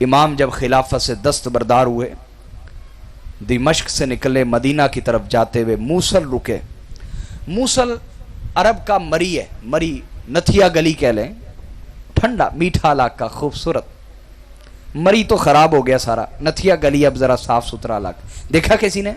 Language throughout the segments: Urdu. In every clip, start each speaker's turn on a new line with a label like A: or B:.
A: امام جب خلافت سے دستبردار ہوئے، دمشق سے نکلے، مدینہ کی طرف جاتے ہوئے موصل رکے۔ موصل عرب کا مری ہے، مری نتھیا گلی کہہ لیں، ٹھنڈا میٹھا علاقہ، خوبصورت۔ مری تو خراب ہو گیا سارا، نتھیا گلی اب ذرا صاف ستھرا علاقہ۔ دیکھا کسی نے؟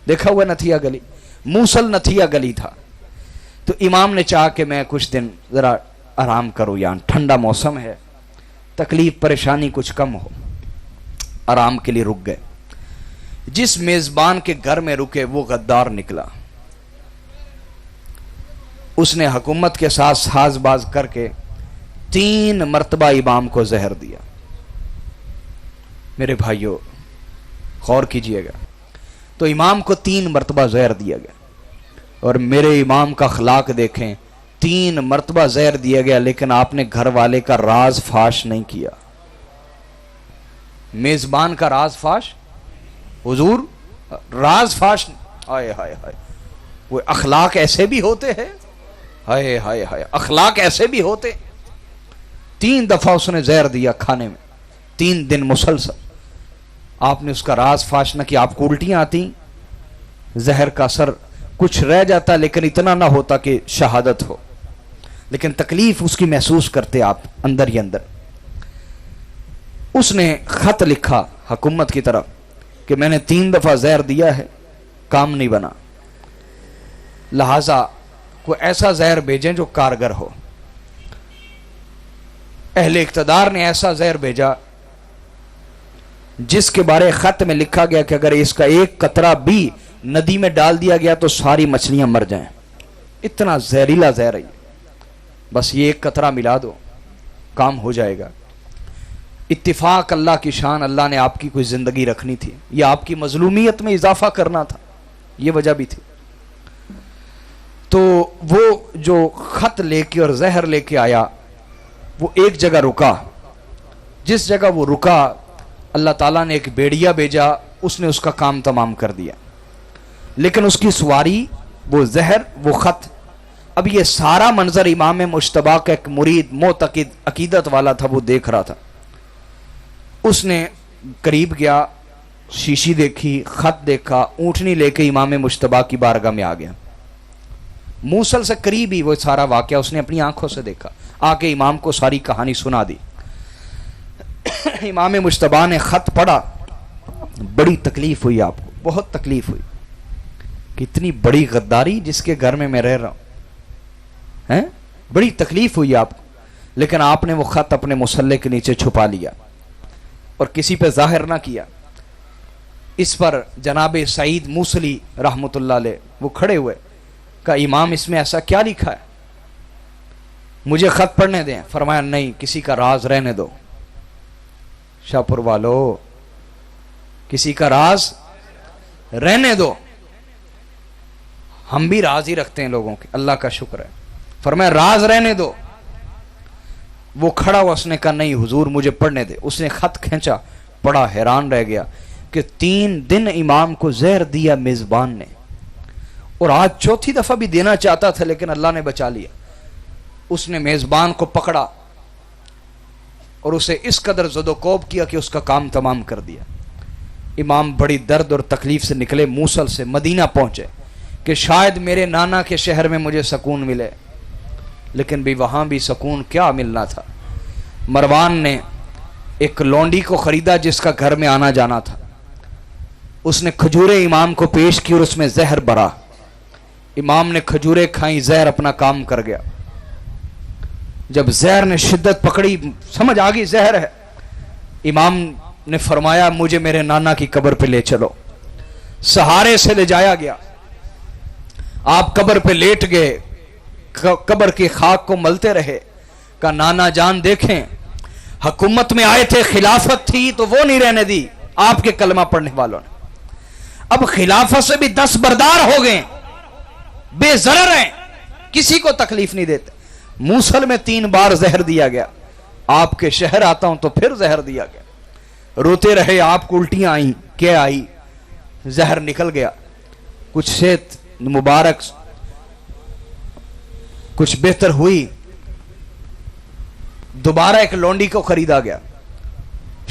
A: دیکھا ہوا نتھیا گلی؟ موصل نتھیا گلی تھا۔ تو امام نے چاہا کہ میں کچھ دن ذرا آرام کروں، یہاں ٹھنڈا موسم ہے، تکلیف پریشانی کچھ کم ہو، آرام کے لیے رک گئے۔ جس میزبان کے گھر میں رکے وہ غدار نکلا، اس نے حکومت کے ساتھ ساز باز کر کے 3 مرتبہ امام کو زہر دیا۔ میرے بھائیوں غور کیجئے گا، تو امام کو 3 مرتبہ زہر دیا گیا، اور میرے امام کا اخلاق دیکھیں، 3 مرتبہ زہر دیا گیا لیکن آپ نے گھر والے کا راز فاش نہیں کیا۔ میزبان کا راز فاش، حضور راز فاش، ہائے ہائے ہائے، وہ اخلاق ایسے بھی ہوتے ہیں، ہائے ہائے ہائے، اخلاق ایسے بھی ہوتے۔ 3 دفعہ اس نے زہر دیا کھانے میں، 3 دن مسلسل۔ آپ نے اس کا راز فاش نہ کیا۔ آپ کو الٹیاں آتی، زہر کا اثر کچھ رہ جاتا لیکن اتنا نہ ہوتا کہ شہادت ہو، لیکن تکلیف اس کی محسوس کرتے آپ اندر ہی اندر۔ اس نے خط لکھا حکومت کی طرف کہ میں نے 3 دفعہ زہر دیا ہے، کام نہیں بنا، لہذا کوئی ایسا زہر بھیجیں جو کارگر ہو۔ اہل اقتدار نے ایسا زہر بھیجا جس کے بارے خط میں لکھا گیا کہ اگر اس کا ایک قطرہ بھی ندی میں ڈال دیا گیا تو ساری مچھلیاں مر جائیں، اتنا زہریلا زہر ہے، بس یہ ایک قطرہ ملا دو کام ہو جائے گا۔ اتفاق اللہ کی شان، اللہ نے آپ کی کوئی زندگی رکھنی تھی، یہ آپ کی مظلومیت میں اضافہ کرنا تھا، یہ وجہ بھی تھی۔ تو وہ جو خط لے کے اور زہر لے کے آیا، وہ ایک جگہ رکا، جس جگہ وہ رکا اللہ تعالیٰ نے ایک بیڑیا بھیجا، اس نے اس کا کام تمام کر دیا، لیکن اس کی سواری، وہ زہر، وہ خط۔ اب یہ سارا منظر امام مجتبیٰ کا ایک مرید معتقد عقیدت والا تھا، وہ دیکھ رہا تھا۔ اس نے قریب گیا، شیشی دیکھی، خط دیکھا، اونٹنی لے کے امام مجتبیٰ کی بارگاہ میں آ گیا۔ موصل سے قریب ہی وہ سارا واقعہ اس نے اپنی آنکھوں سے دیکھا، آ کے امام کو ساری کہانی سنا دی۔ امام مجتبیٰ نے خط پڑھا، بڑی تکلیف ہوئی آپ کو، بہت تکلیف ہوئی، کتنی بڑی غداری جس کے گھر میں رہ رہا ہوں، بڑی تکلیف ہوئی آپ کو، لیکن آپ نے وہ خط اپنے مصلے کے نیچے چھپا لیا اور کسی پہ ظاہر نہ کیا۔ اس پر جناب سعید موصلی رحمۃ اللہ علیہ وہ کھڑے ہوئے، کہا امام اس میں ایسا کیا لکھا ہے، مجھے خط پڑھنے دیں۔ فرمایا نہیں، کسی کا راز رہنے دو، شاہپور والو کسی کا راز رہنے دو، ہم بھی راز ہی رکھتے ہیں لوگوں کے، اللہ کا شکر ہے۔ فرمایا راز رہنے دو۔ وہ کھڑا ہوا، اس نے کہا نہیں حضور مجھے پڑھنے دے۔ اس نے خط کھینچا، پڑھا، حیران رہ گیا کہ 3 دن امام کو زہر دیا میزبان نے، اور آج 4تھی دفعہ بھی دینا چاہتا تھا لیکن اللہ نے بچا لیا۔ اس نے میزبان کو پکڑا اور اسے اس قدر زد و کوب کیا کہ اس کا کام تمام کر دیا۔ امام بڑی درد اور تکلیف سے نکلے، موصل سے مدینہ پہنچے کہ شاید میرے نانا کے شہر میں مجھے سکون ملے، لیکن بھی وہاں بھی سکون کیا ملنا تھا۔ مروان نے ایک لونڈی کو خریدا جس کا گھر میں آنا جانا تھا، اس نے کھجوریں امام کو پیش کی اور اس میں زہر بھرا۔ امام نے کھجوریں کھائیں، زہر اپنا کام کر گیا۔ جب زہر نے شدت پکڑی، سمجھ آ گئی زہر ہے، امام نے فرمایا مجھے میرے نانا کی قبر پہ لے چلو۔ سہارے سے لے جایا گیا، آپ قبر پہ لیٹ گئے، قبر کی خاک کو ملتے رہے، کہا نانا جان دیکھیں، حکومت میں آئے تھے، خلافت تھی تو وہ نہیں رہنے دی آپ کے کلمہ پڑھنے والوں نے، اب خلافت سے بھی دستبردار ہو گئے، بے ضرر ہیں، کسی کو تکلیف نہیں دیتے۔ موصل میں 3 بار زہر دیا گیا، آپ کے شہر آتا ہوں تو پھر زہر دیا گیا، روتے رہے، آپ کو الٹیاں آئیں، کیا آئی، زہر نکل گیا، کچھ صحت مبارک کچھ بہتر ہوئی، دوبارہ ایک لونڈی کو خریدا گیا،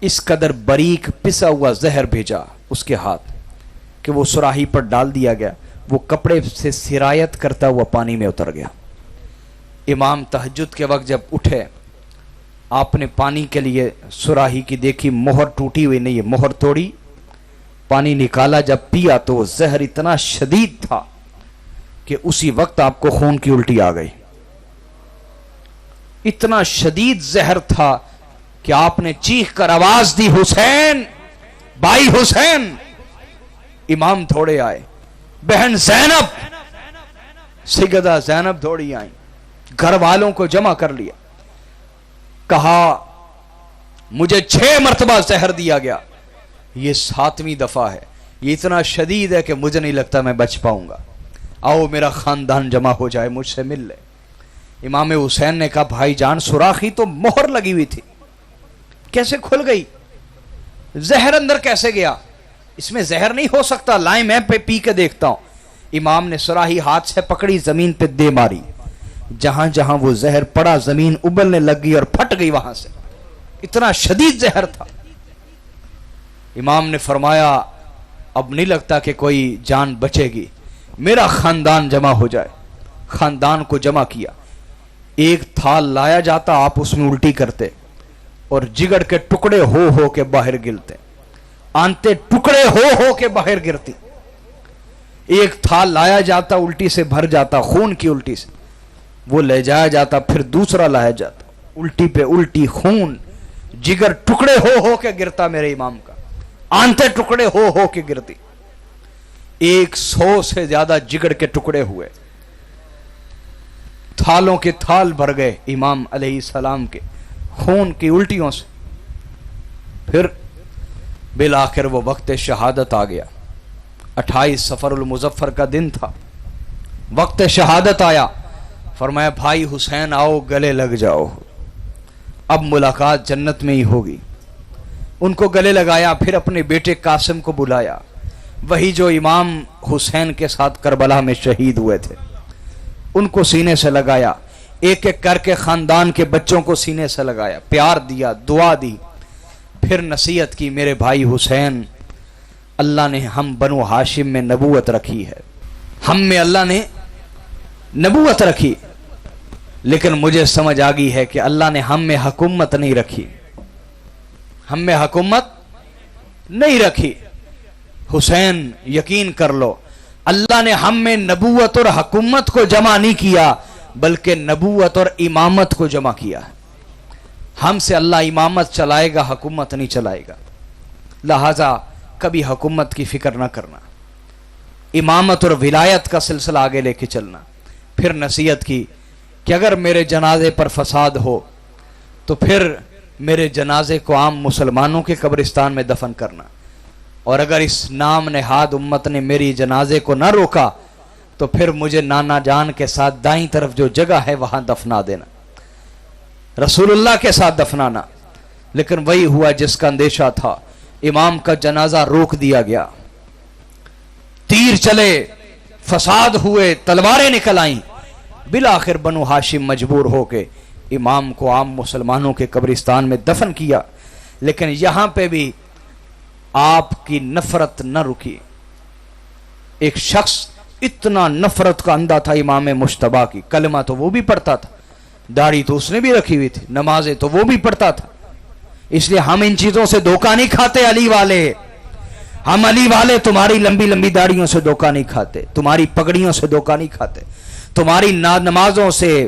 A: اس قدر باریک پسا ہوا زہر بھیجا اس کے ہاتھ کہ وہ سراہی پر ڈال دیا گیا، وہ کپڑے سے سرایت کرتا ہوا پانی میں اتر گیا۔ امام تہجد کے وقت جب اٹھے، آپ نے پانی کے لیے سراہی کی دیکھی، مہر ٹوٹی ہوئی نہیں ہے، مہر توڑی، پانی نکالا، جب پیا تو وہ زہر اتنا شدید تھا کہ اسی وقت آپ کو خون کی الٹی آ گئی۔ اتنا شدید زہر تھا کہ آپ نے چیخ کر آواز دی، حسین، بھائی حسین۔ امام دوڑے آئے، بہن زینب، سیدہ زینب دوڑی آئیں، گھر والوں کو جمع کر لیا، کہا مجھے 6 مرتبہ زہر دیا گیا، یہ 7ویں دفعہ ہے، یہ اتنا شدید ہے کہ مجھے نہیں لگتا میں بچ پاؤں گا، آؤ میرا خاندان جمع ہو جائے، مجھ سے مل لے۔ امام حسین نے کہا بھائی جان، سوراخی تو مہر لگی ہوئی تھی، کیسے کھل گئی؟ زہر اندر کیسے گیا؟ اس میں زہر نہیں ہو سکتا، لائیں میں پی کے دیکھتا ہوں۔ امام نے سراہی ہاتھ سے پکڑی، زمین پہ دے ماری، جہاں جہاں وہ زہر پڑا زمین ابلنے لگ گئی اور پھٹ گئی وہاں سے، اتنا شدید زہر تھا۔ امام نے فرمایا اب نہیں لگتا کہ کوئی جان بچے گی، میرا خاندان جمع ہو جائے۔ خاندان کو جمع کیا، ایک تھال لایا جاتا، آپ اس میں الٹی کرتے اور جگر کے ٹکڑے ہو کے باہر گرتے، آنتے ٹکڑے ہو کے باہر گرتی۔ ایک تھال لایا جاتا، الٹی سے بھر جاتا، خون کی الٹی سے، وہ لے جایا جاتا، پھر دوسرا لایا جاتا، الٹی پہ الٹی، خون، جگر ٹکڑے ہو کے گرتا میرے امام کا، آنتے ٹکڑے ہو کے گرتی۔ 100 سے زیادہ جگر کے ٹکڑے ہوئے، تھالوں کے تھال بھر گئے امام علیہ السلام کے خون کی الٹیوں سے۔ پھر بالآخر وہ وقت شہادت آ گیا، 28 صفر المظفر کا دن تھا، وقت شہادت آیا، فرمایا بھائی حسین آؤ گلے لگ جاؤ، اب ملاقات جنت میں ہی ہوگی۔ ان کو گلے لگایا، پھر اپنے بیٹے قاسم کو بلایا، وہی جو امام حسین کے ساتھ کربلا میں شہید ہوئے تھے، ان کو سینے سے لگایا، ایک ایک کر کے خاندان کے بچوں کو سینے سے لگایا، پیار دیا، دعا دی، پھر نصیحت کی میرے بھائی حسین، اللہ نے ہم بنو ہاشم میں نبوت رکھی ہے، ہم میں اللہ نے نبوت رکھی، لیکن مجھے سمجھ آ گئی ہے کہ اللہ نے ہم میں حکومت نہیں رکھی، ہم میں حکومت نہیں رکھی۔ حسین یقین کر لو، اللہ نے ہم میں نبوت اور حکومت کو جمع نہیں کیا، بلکہ نبوت اور امامت کو جمع کیا۔ ہم سے اللہ امامت چلائے گا، حکومت نہیں چلائے گا، لہذا کبھی حکومت کی فکر نہ کرنا، امامت اور ولایت کا سلسلہ آگے لے کے چلنا۔ پھر نصیحت کی کہ اگر میرے جنازے پر فساد ہو تو پھر میرے جنازے کو عام مسلمانوں کے قبرستان میں دفن کرنا، اور اگر اس نام نہاد امت نے میری جنازے کو نہ روکا تو پھر مجھے نانا جان کے ساتھ دائیں طرف جو جگہ ہے وہاں دفنا دینا، رسول اللہ کے ساتھ دفنانا۔ لیکن وہی ہوا جس کا اندیشہ تھا، امام کا جنازہ روک دیا گیا، تیر چلے، فساد ہوئے، تلواریں نکل آئیں، بالآخر بنو ہاشم مجبور ہو کے امام کو عام مسلمانوں کے قبرستان میں دفن کیا۔ لیکن یہاں پہ بھی آپ کی نفرت نہ رکی۔ ایک شخص اتنا نفرت کا اندھا تھا امام مجتبیٰ کی، کلمہ تو وہ بھی پڑھتا تھا، داڑھی تو اس نے بھی رکھی ہوئی تھی، نمازیں تو وہ بھی پڑھتا تھا، اس لیے ہم ان چیزوں سے دھوکہ نہیں کھاتے علی والے، ہم علی والے تمہاری لمبی لمبی داڑھیوں سے دھوکہ نہیں کھاتے، تمہاری پگڑیوں سے دھوکہ نہیں کھاتے، تمہاری نمازوں سے،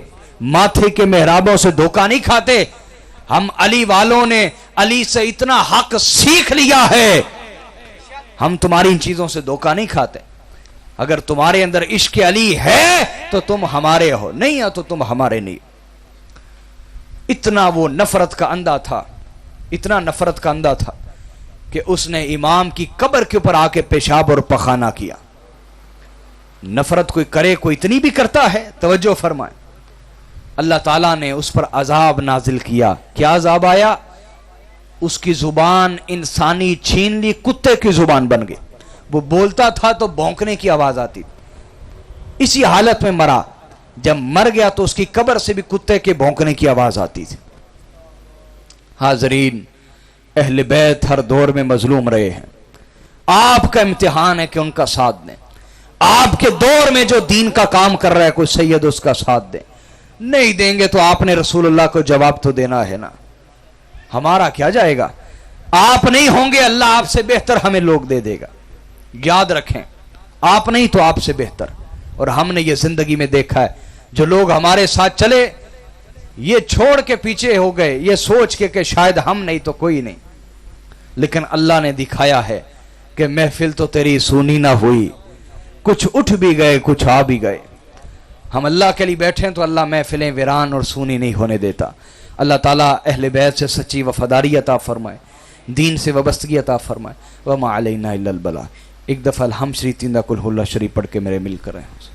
A: ماتھے کے محرابوں سے دھوکہ نہیں کھاتے۔ ہم علی والوں نے علی سے اتنا حق سیکھ لیا ہے، ہم تمہاری ان چیزوں سے دھوکہ نہیں کھاتے۔ اگر تمہارے اندر عشق علی ہے تو تم ہمارے ہو، نہیں ہے تو تم ہمارے نہیں۔ اتنا وہ نفرت کا اندھا تھا، اتنا نفرت کا اندھا تھا کہ اس نے امام کی قبر کے اوپر آ کے پیشاب اور پخانہ کیا۔ نفرت کوئی کرے، کوئی اتنی بھی کرتا ہے، توجہ فرمائیں، اللہ تعالیٰ نے اس پر عذاب نازل کیا۔ کیا عذاب آیا؟ اس کی زبان انسانی چھین لی، کتے کی زبان بن گئی، وہ بولتا تھا تو بھونکنے کی آواز آتی تھی، اسی حالت میں مرا۔ جب مر گیا تو اس کی قبر سے بھی کتے کے بھونکنے کی آواز آتی تھی۔ حاضرین، اہل بیت ہر دور میں مظلوم رہے ہیں، آپ کا امتحان ہے کہ ان کا ساتھ دیں۔ آپ کے دور میں جو دین کا کام کر رہا ہے کوئی سید اس کا ساتھ دیں، نہیں دیں گے تو آپ نے رسول اللہ کو جواب تو دینا ہے نا، ہمارا کیا جائے گا؟ آپ نہیں ہوں گے اللہ آپ سے بہتر ہمیں لوگ دے دے گا، یاد رکھیں، آپ نہیں تو آپ سے بہتر۔ اور ہم نے یہ زندگی میں دیکھا ہے جو لوگ ہمارے ساتھ چلے یہ چھوڑ کے پیچھے ہو گئے یہ سوچ کے کہ شاید ہم نہیں تو کوئی نہیں، لیکن اللہ نے دکھایا ہے کہ محفل تو تیری سونی نہ ہوئی، کچھ اٹھ بھی گئے کچھ آ بھی گئے۔ ہم اللہ کے لیے بیٹھے ہیں تو اللہ محفلیں ویران اور سونی نہیں ہونے دیتا۔ اللہ تعالیٰ اہل بیت سے سچی وفاداری عطا فرمائے، دین سے وابستگی عطا فرمائے۔ وما علینا الا البلاغ۔ ایک دفعہ الحمد شریف 3 کل اللہ شریف پڑھ کے میرے مل کر رہے ہیں۔